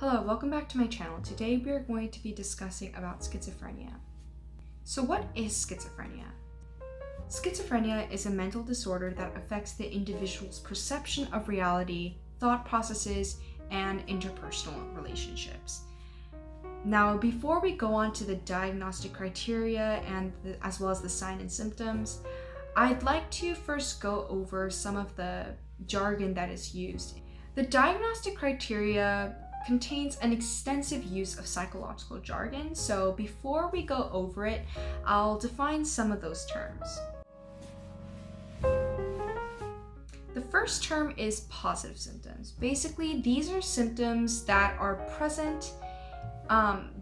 Hello, welcome back to my channel. Today we are going to be discussing about schizophrenia. So what is schizophrenia? Schizophrenia is a mental disorder that affects the individual's perception of reality, thought processes, and interpersonal relationships. Now, before we go on to the diagnostic criteria and as well as the signs and symptoms, I'd like to first go over some of the jargon that is used. The diagnostic criteria contains an extensive use of psychological jargon, so before we go over it, I'll define some of those terms. The first term is positive symptoms. Basically, these are symptoms that are present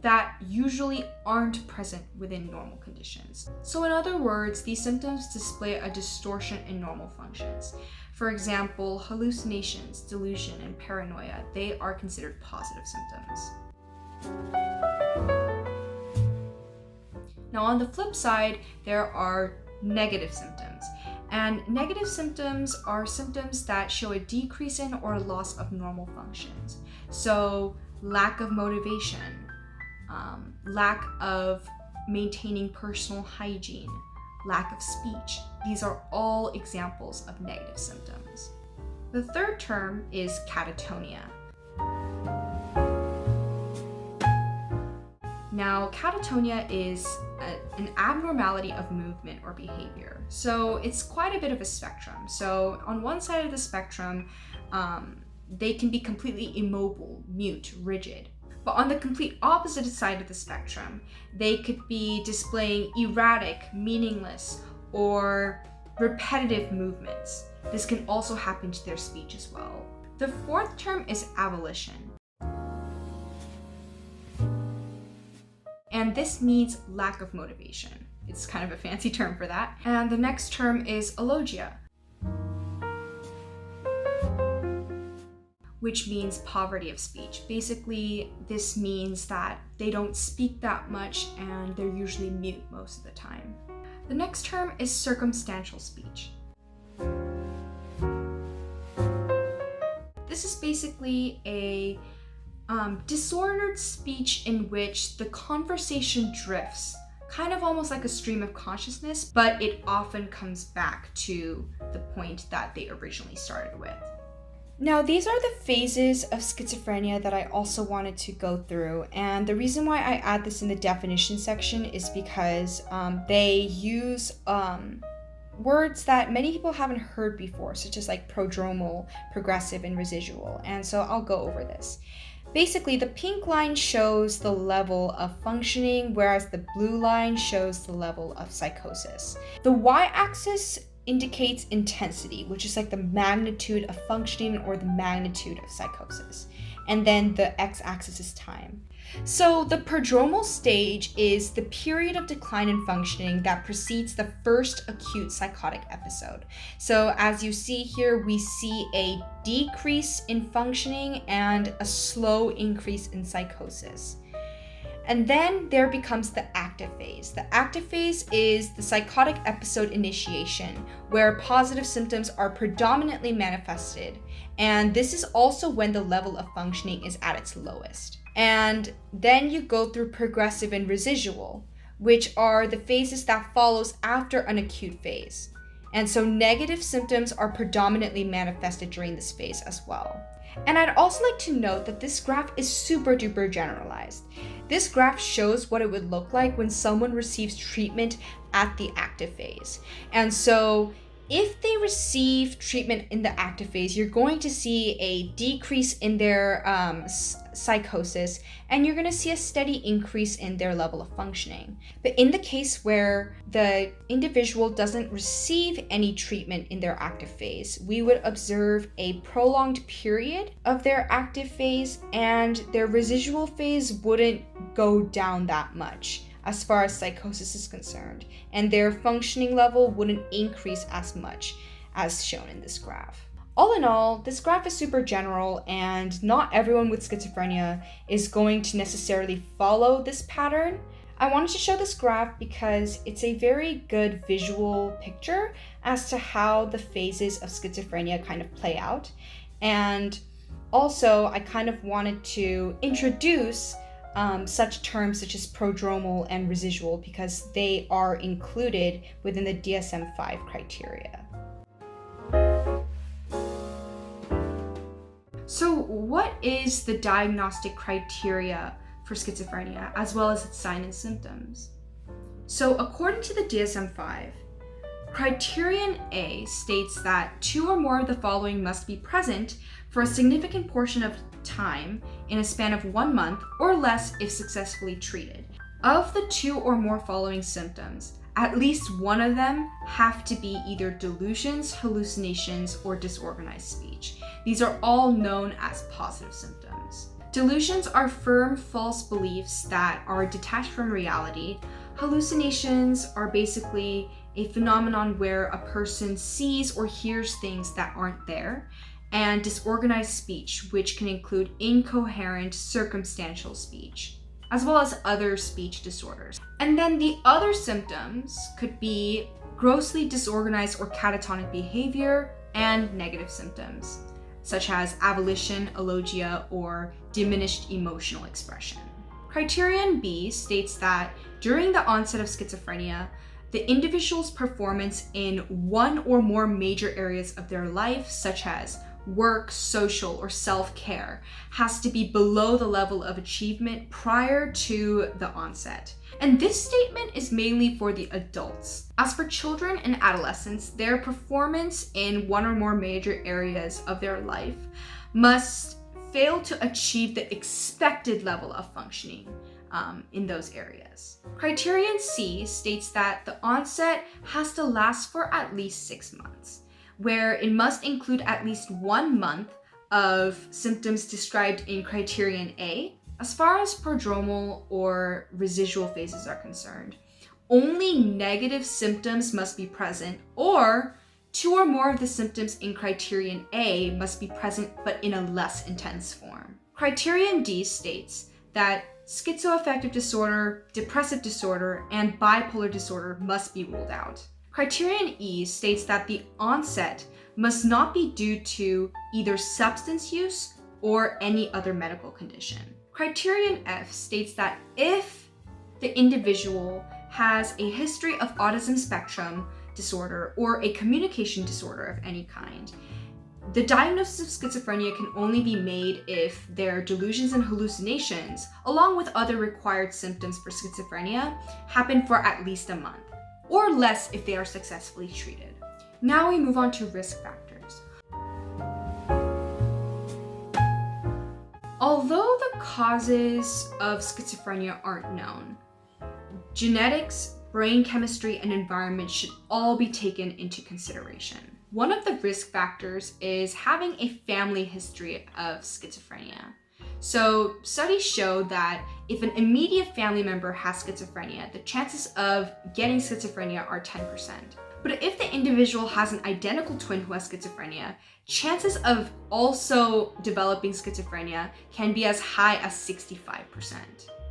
that usually aren't present within normal conditions. So in other words, these symptoms display a distortion in normal functions. For example, hallucinations, delusion, and paranoia, they are considered positive symptoms. Now on the flip side, there are negative symptoms. And negative symptoms are symptoms that show a decrease in or a loss of normal functions. So lack of motivation, lack of maintaining personal hygiene, lack of speech. These are all examples of negative symptoms. The third term is catatonia. Now, catatonia is an abnormality of movement or behavior. So it's quite a bit of a spectrum. So on one side of the spectrum, they can be completely immobile, mute, rigid. But on the complete opposite side of the spectrum, they could be displaying erratic, meaningless, or repetitive movements. This can also happen to their speech as well. The fourth term is avolition. And this means lack of motivation. It's kind of a fancy term for that. And the next term is alogia, which means poverty of speech. Basically, this means that they don't speak that much and they're usually mute most of the time. The next term is circumstantial speech. This is basically a disordered speech in which the conversation drifts, kind of almost like a stream of consciousness, but it often comes back to the point that they originally started with. Now, these are the phases of schizophrenia that I also wanted to go through, and the reason why I add this in the definition section is because they use words that many people haven't heard before, such as like prodromal, progressive, and residual, and so I'll go over this. Basically, the pink line shows the level of functioning, whereas the blue line shows the level of psychosis. The y-axis indicates intensity, which is like the magnitude of functioning or the magnitude of psychosis. And then the x-axis is time. So the prodromal stage is the period of decline in functioning that precedes the first acute psychotic episode. So as you see here, we see a decrease in functioning and a slow increase in psychosis. And then there becomes the active phase. The active phase is the psychotic episode initiation, where positive symptoms are predominantly manifested. And this is also when the level of functioning is at its lowest. And then you go through progressive and residual, which are the phases that follows after an acute phase. And so negative symptoms are predominantly manifested during this phase as well. And I'd also like to note that this graph is super duper generalized. This graph shows what it would look like when someone receives treatment at the active phase. And so if they receive treatment in the active phase, you're going to see a decrease in their psychosis, and you're going to see a steady increase in their level of functioning. But in the case where the individual doesn't receive any treatment in their active phase, we would observe a prolonged period of their active phase, and their residual phase wouldn't go down that much as far as psychosis is concerned, and their functioning level wouldn't increase as much as shown in this graph. All in all, this graph is super general, and not everyone with schizophrenia is going to necessarily follow this pattern. I wanted to show this graph because it's a very good visual picture as to how the phases of schizophrenia kind of play out. And Also, I kind of wanted to introduce such terms such as prodromal and residual because they are included within the DSM-5 criteria. So what is the diagnostic criteria for schizophrenia, as well as its signs and symptoms? So according to the DSM-5, Criterion A states that 2 or more of the following must be present for a significant portion of time in a span of 1 month or less if successfully treated. Of the 2 or more following symptoms, at least one of them have to be either delusions, hallucinations, or disorganized speech. These are all known as positive symptoms. Delusions are firm, false beliefs that are detached from reality. Hallucinations are basically a phenomenon where a person sees or hears things that aren't there. And disorganized speech, which can include incoherent, circumstantial speech, as well as other speech disorders. And then the other symptoms could be grossly disorganized or catatonic behavior and negative symptoms, such as avolition, alogia, or diminished emotional expression. Criterion B states that during the onset of schizophrenia, the individual's performance in one or more major areas of their life, such as work, social, or self-care, has to be below the level of achievement prior to the onset. And this statement is mainly for the adults. As for children and adolescents, their performance in one or more major areas of their life must fail to achieve the expected level of functioning in those areas. Criterion C states that the onset has to last for at least 6 months, where it must include at least 1 month of symptoms described in Criterion A. As far as prodromal or residual phases are concerned, only negative symptoms must be present, or 2 or more of the symptoms in Criterion A must be present but in a less intense form. Criterion D states that schizoaffective disorder, depressive disorder, and bipolar disorder must be ruled out. Criterion E states that the onset must not be due to either substance use or any other medical condition. Criterion F states that if the individual has a history of autism spectrum disorder or a communication disorder of any kind, the diagnosis of schizophrenia can only be made if their delusions and hallucinations, along with other required symptoms for schizophrenia, happen for at least a month, or less if they are successfully treated. Now we move on to risk factors. Although the causes of schizophrenia aren't known, genetics, brain chemistry, and environment should all be taken into consideration. One of the risk factors is having a family history of schizophrenia. So studies show that if an immediate family member has schizophrenia, the chances of getting schizophrenia are 10%. But if the individual has an identical twin who has schizophrenia, chances of also developing schizophrenia can be as high as 65%.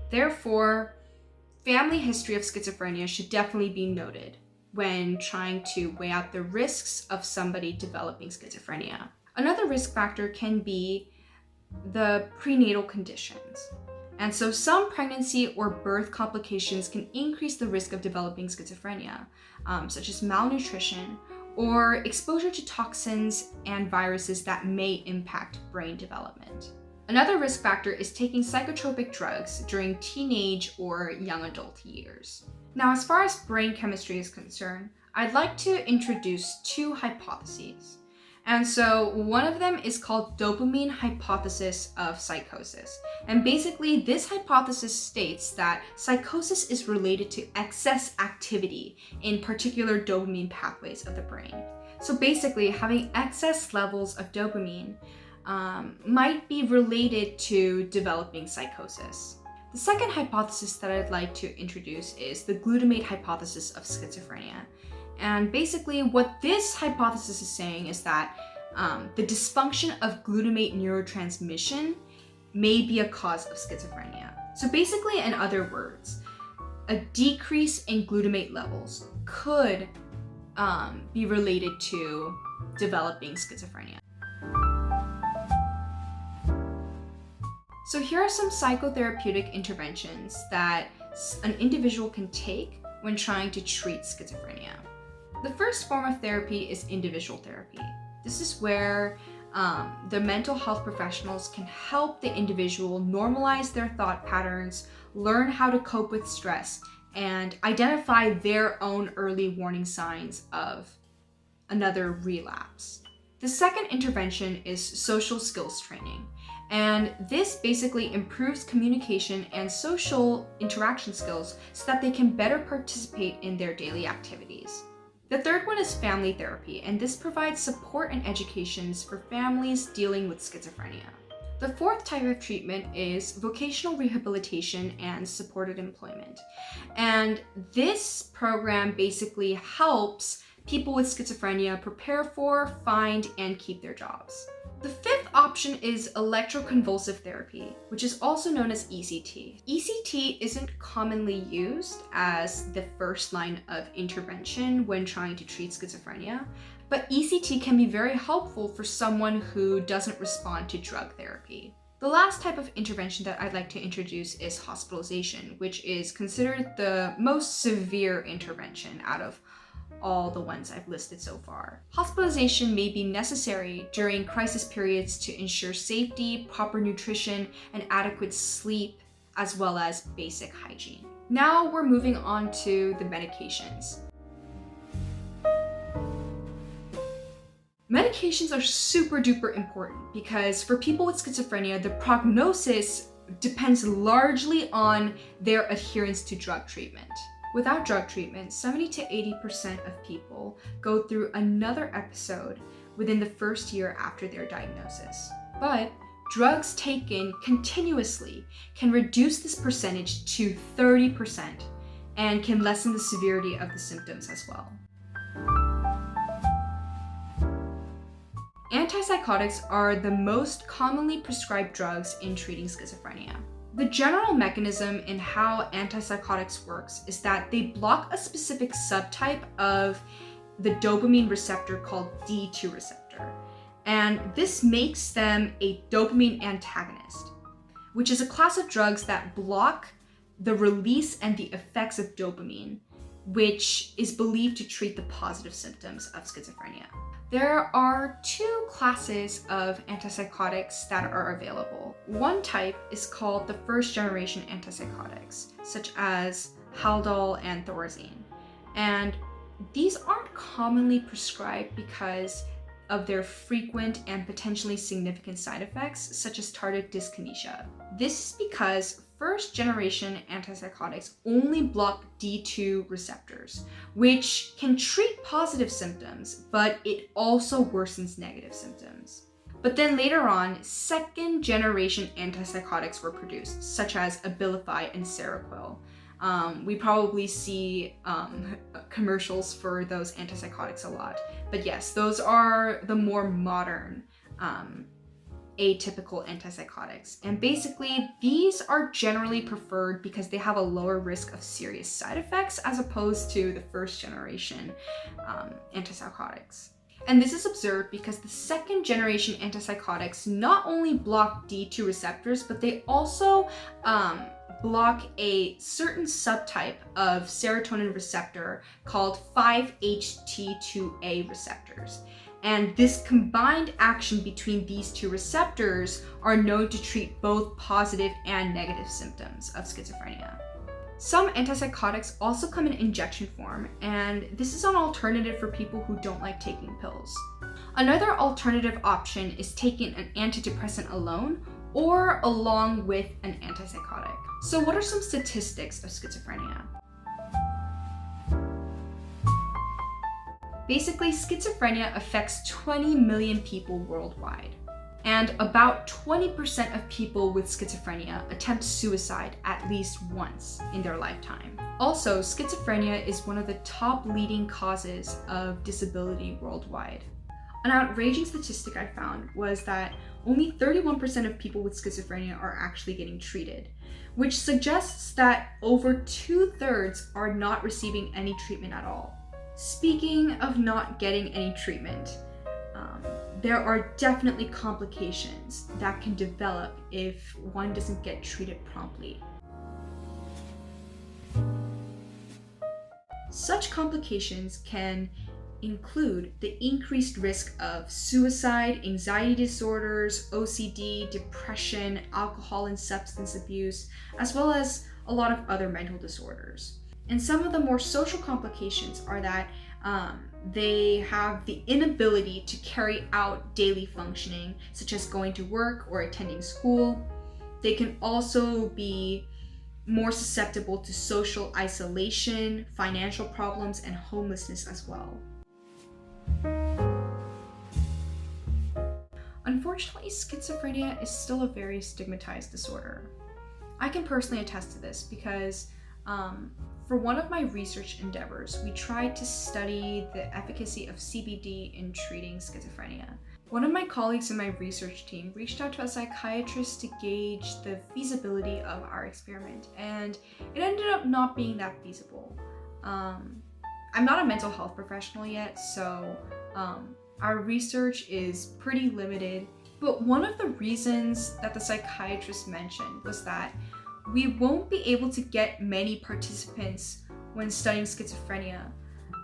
Therefore, family history of schizophrenia should definitely be noted when trying to weigh out the risks of somebody developing schizophrenia. Another risk factor can be the prenatal conditions. And so some pregnancy or birth complications can increase the risk of developing schizophrenia, such as malnutrition or exposure to toxins and viruses that may impact brain development. Another risk factor is taking psychotropic drugs during teenage or young adult years. Now, as far as brain chemistry is concerned, I'd like to introduce 2 hypotheses. And so one of them is called dopamine hypothesis of psychosis. And basically this hypothesis states that psychosis is related to excess activity in particular dopamine pathways of the brain. So basically having excess levels of dopamine might be related to developing psychosis. The second hypothesis that I'd like to introduce is the glutamate hypothesis of schizophrenia. And basically what this hypothesis is saying is that the dysfunction of glutamate neurotransmission may be a cause of schizophrenia. So basically, in other words, a decrease in glutamate levels could be related to developing schizophrenia. So here are some psychotherapeutic interventions that an individual can take when trying to treat schizophrenia. The first form of therapy is individual therapy. This is where the mental health professionals can help the individual normalize their thought patterns, learn how to cope with stress, and identify their own early warning signs of another relapse. The second intervention is social skills training. And this basically improves communication and social interaction skills so that they can better participate in their daily activities. The third one is family therapy, and this provides support and educations for families dealing with schizophrenia. The fourth type of treatment is vocational rehabilitation and supported employment. And this program basically helps people with schizophrenia prepare for, find, and keep their jobs. The fifth option is electroconvulsive therapy, which is also known as ECT. ECT isn't commonly used as the first line of intervention when trying to treat schizophrenia, but ECT can be very helpful for someone who doesn't respond to drug therapy. The last type of intervention that I'd like to introduce is hospitalization, which is considered the most severe intervention out of all the ones I've listed so far. Hospitalization may be necessary during crisis periods to ensure safety, proper nutrition, and adequate sleep, as well as basic hygiene. Now we're moving on to the medications. Medications are super duper important because for people with schizophrenia, the prognosis depends largely on their adherence to drug treatment. Without drug treatment, 70 to 80% of people go through another episode within the first year after their diagnosis. But drugs taken continuously can reduce this percentage to 30% and can lessen the severity of the symptoms as well. Antipsychotics are the most commonly prescribed drugs in treating schizophrenia. The general mechanism in how antipsychotics works is that they block a specific subtype of the dopamine receptor called D2 receptor. And this makes them a dopamine antagonist, which is a class of drugs that block the release and the effects of dopamine, which is believed to treat the positive symptoms of schizophrenia. There are two classes of antipsychotics that are available. One type is called the first generation antipsychotics, such as Haldol and Thorazine. And these aren't commonly prescribed because of their frequent and potentially significant side effects, such as tardive dyskinesia. This is because first generation antipsychotics only block D2 receptors, which can treat positive symptoms, but it also worsens negative symptoms. But then later on, second generation antipsychotics were produced, such as Abilify and Seroquel. We probably see commercials for those antipsychotics a lot. But yes, those are the more modern atypical antipsychotics. And basically, these are generally preferred because they have a lower risk of serious side effects as opposed to the first generation antipsychotics. And this is observed because the second generation antipsychotics not only block D2 receptors, but they also block a certain subtype of serotonin receptor called 5-HT2A receptors. And this combined action between these two receptors are known to treat both positive and negative symptoms of schizophrenia. Some antipsychotics also come in injection form, and this is an alternative for people who don't like taking pills. Another alternative option is taking an antidepressant alone or along with an antipsychotic. So what are some statistics of schizophrenia? Basically, schizophrenia affects 20 million people worldwide, and about 20% of people with schizophrenia attempt suicide at least once in their lifetime. Also, schizophrenia is one of the top leading causes of disability worldwide. An outraging statistic I found was that only 31% of people with schizophrenia are actually getting treated, which suggests that over 2/3 are not receiving any treatment at all. Speaking of not getting any treatment, there are definitely complications that can develop if one doesn't get treated promptly. Such complications can include the increased risk of suicide, anxiety disorders, OCD, depression, alcohol and substance abuse, as well as a lot of other mental disorders. And some of the more social complications are that they have the inability to carry out daily functioning, such as going to work or attending school. They can also be more susceptible to social isolation, financial problems, and homelessness as well. Unfortunately, schizophrenia is still a very stigmatized disorder. I can personally attest to this because for one of my research endeavors, we tried to study the efficacy of CBD in treating schizophrenia. One of my colleagues in my research team reached out to a psychiatrist to gauge the feasibility of our experiment, and it ended up not being that feasible. I'm not a mental health professional yet, so our research is pretty limited, but one of the reasons that the psychiatrist mentioned was that we won't be able to get many participants when studying schizophrenia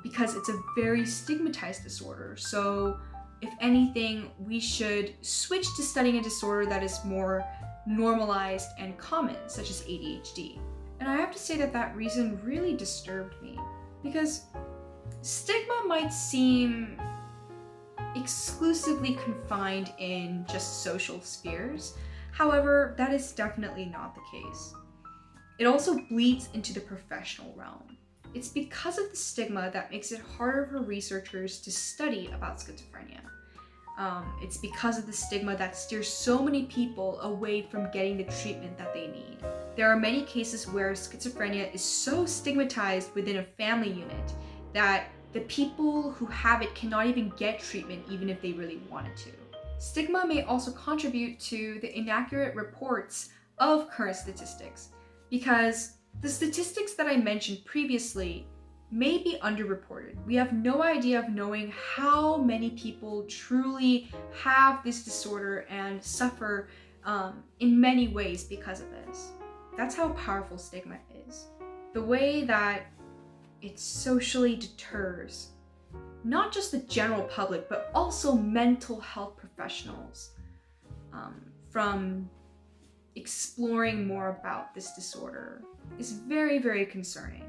because it's a very stigmatized disorder. So if anything, we should switch to studying a disorder that is more normalized and common, such as ADHD. And I have to say that that reason really disturbed me because stigma might seem exclusively confined in just social spheres. However, that is definitely not the case. It also bleeds into the professional realm. It's because of the stigma that makes it harder for researchers to study about schizophrenia. It's because of the stigma that steers so many people away from getting the treatment that they need. There are many cases where schizophrenia is so stigmatized within a family unit that the people who have it cannot even get treatment even if they really wanted to. Stigma may also contribute to the inaccurate reports of current statistics because the statistics that I mentioned previously may be underreported. We have no idea of knowing how many people truly have this disorder and suffer in many ways because of this. That's how powerful stigma is. The way that it socially deters not just the general public, but also mental health professionals from exploring more about this disorder is very, very concerning.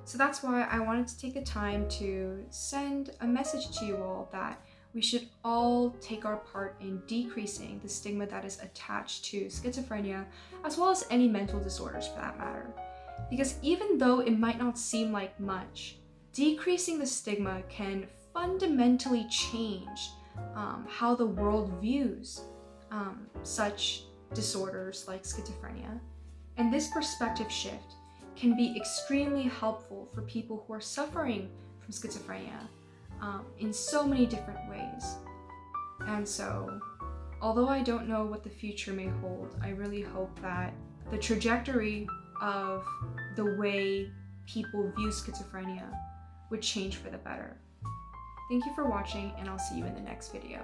So that's why I wanted to take the time to send a message to you all that we should all take our part in decreasing the stigma that is attached to schizophrenia, as well as any mental disorders for that matter. Because even though it might not seem like much, decreasing the stigma can fundamentally change how the world views such disorders like schizophrenia. And this perspective shift can be extremely helpful for people who are suffering from schizophrenia in so many different ways. And so, although I don't know what the future may hold, I really hope that the trajectory of the way people view schizophrenia would change for the better. Thank you for watching, and I'll see you in the next video.